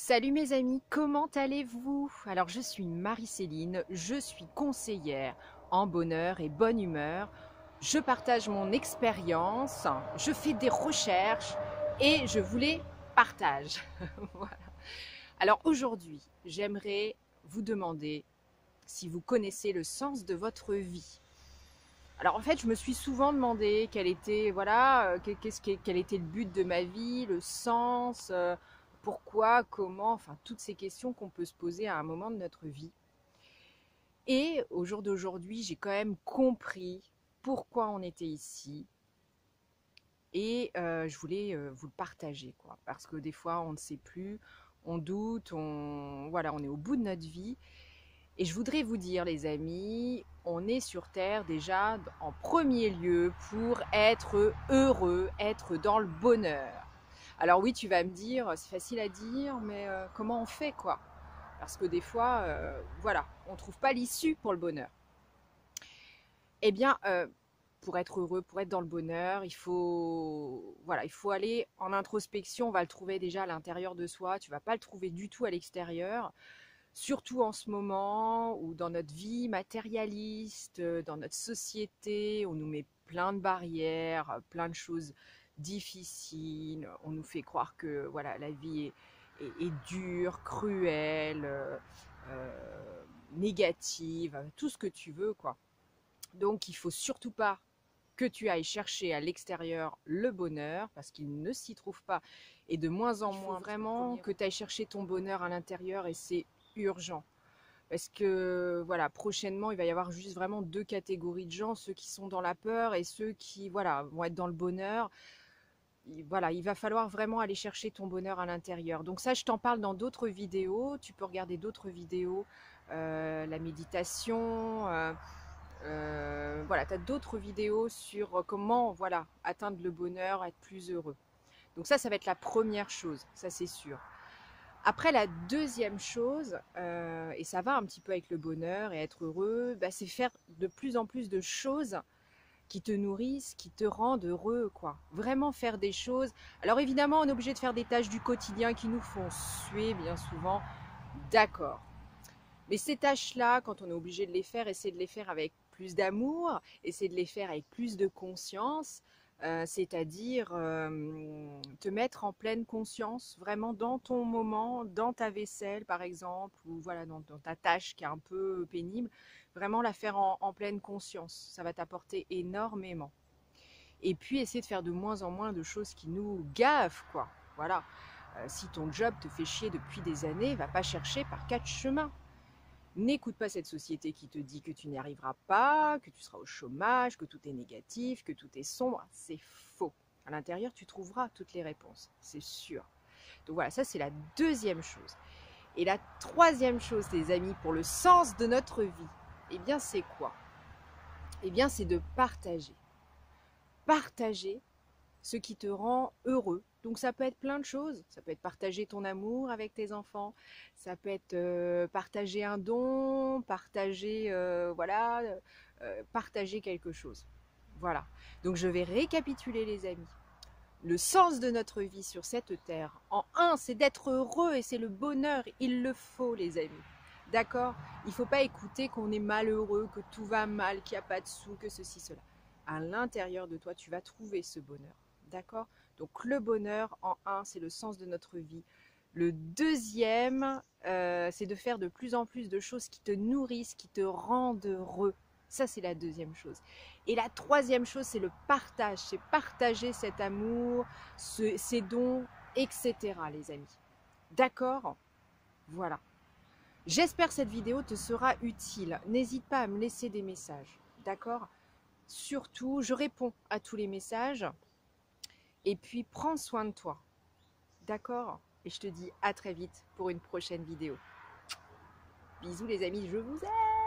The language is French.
Salut mes amis, comment allez-vous? Alors je suis Marie-Céline, je suis conseillère en bonheur et bonne humeur. Je partage mon expérience, je fais des recherches et je vous les partage. Voilà. Alors aujourd'hui, j'aimerais vous demander si vous connaissez le sens de votre vie. Alors en fait, je me suis souvent demandé quel était, voilà, quel était le but de ma vie, le sens, pourquoi, comment, enfin toutes ces questions qu'on peut se poser à un moment de notre vie. Et au jour d'aujourd'hui, j'ai quand même compris pourquoi on était ici. Et je voulais vous le partager, quoi. Parce que des fois, on ne sait plus, on doute, voilà, on est au bout de notre vie. Et je voudrais vous dire, les amis, on est sur Terre déjà en premier lieu pour être heureux, être dans le bonheur. Alors oui, tu vas me dire, c'est facile à dire, mais comment on fait, quoi? Parce que des fois, voilà, on ne trouve pas l'issue pour le bonheur. Eh bien, pour être heureux, pour être dans le bonheur, voilà, il faut aller en introspection. On va le trouver déjà à l'intérieur de soi. Tu ne vas pas le trouver du tout à l'extérieur. Surtout en ce moment où dans notre vie matérialiste, dans notre société, on nous met plein de barrières, plein de choses difficiles. On nous fait croire que voilà, la vie est dure, cruelle, négative, tout ce que tu veux, quoi. Donc il faut surtout pas que tu ailles chercher à l'extérieur le bonheur, parce qu'il ne s'y trouve pas. Et de moins en moins, vraiment, que tu ailles chercher ton bonheur à l'intérieur, et c'est urgent. Parce que, voilà, prochainement, il va y avoir juste vraiment deux catégories de gens, ceux qui sont dans la peur et ceux qui, voilà, vont être dans le bonheur. Voilà, il va falloir vraiment aller chercher ton bonheur à l'intérieur. Donc ça, je t'en parle dans d'autres vidéos. Tu peux regarder d'autres vidéos, la méditation, voilà, tu as d'autres vidéos sur comment, voilà, atteindre le bonheur, être plus heureux. Donc ça va être la première chose, ça c'est sûr. Après, la deuxième chose, et ça va un petit peu avec le bonheur et être heureux, bah, c'est faire de plus en plus de choses qui te nourrissent, qui te rendent heureux, quoi. Vraiment faire des choses. Alors évidemment, on est obligé de faire des tâches du quotidien qui nous font suer bien souvent, d'accord. Mais ces tâches-là, quand on est obligé de les faire, essayer de les faire avec plus d'amour, essayer de les faire avec plus de conscience, c'est-à-dire te mettre en pleine conscience, vraiment dans ton moment, dans ta vaisselle par exemple, ou voilà, dans ta tâche qui est un peu pénible, vraiment la faire en pleine conscience. Ça va t'apporter énormément. Et puis essayer de faire de moins en moins de choses qui nous gavent, quoi. Voilà. Si ton job te fait chier depuis des années, va pas chercher par quatre chemins. N'écoute pas cette société qui te dit que tu n'y arriveras pas, que tu seras au chômage, que tout est négatif, que tout est sombre. C'est faux. À l'intérieur, tu trouveras toutes les réponses, c'est sûr. Donc voilà, ça c'est la deuxième chose. Et la troisième chose, les amis, pour le sens de notre vie, eh bien c'est quoi? Eh bien c'est de partager. Partager ce qui te rend heureux. Donc ça peut être plein de choses. Ça peut être partager ton amour avec tes enfants. Ça peut être partager un don, partager, voilà, partager quelque chose. Voilà. Donc je vais récapituler les amis. Le sens de notre vie sur cette terre, en un, c'est d'être heureux et c'est le bonheur. Il le faut les amis. D'accord? Il ne faut pas écouter qu'on est malheureux, que tout va mal, qu'il n'y a pas de sous, que ceci, cela. À l'intérieur de toi, tu vas trouver ce bonheur. D'accord? Donc le bonheur, en un, c'est le sens de notre vie. Le deuxième, c'est de faire de plus en plus de choses qui te nourrissent, qui te rendent heureux. Ça, c'est la deuxième chose. Et la troisième chose, c'est le partage. C'est partager cet amour, ces dons, etc. les amis. D'accord? Voilà. J'espère que cette vidéo te sera utile. N'hésite pas à me laisser des messages. D'accord? Surtout, je réponds à tous les messages. Et puis, prends soin de toi. D'accord? Et je te dis à très vite pour une prochaine vidéo. Bisous les amis, je vous aime!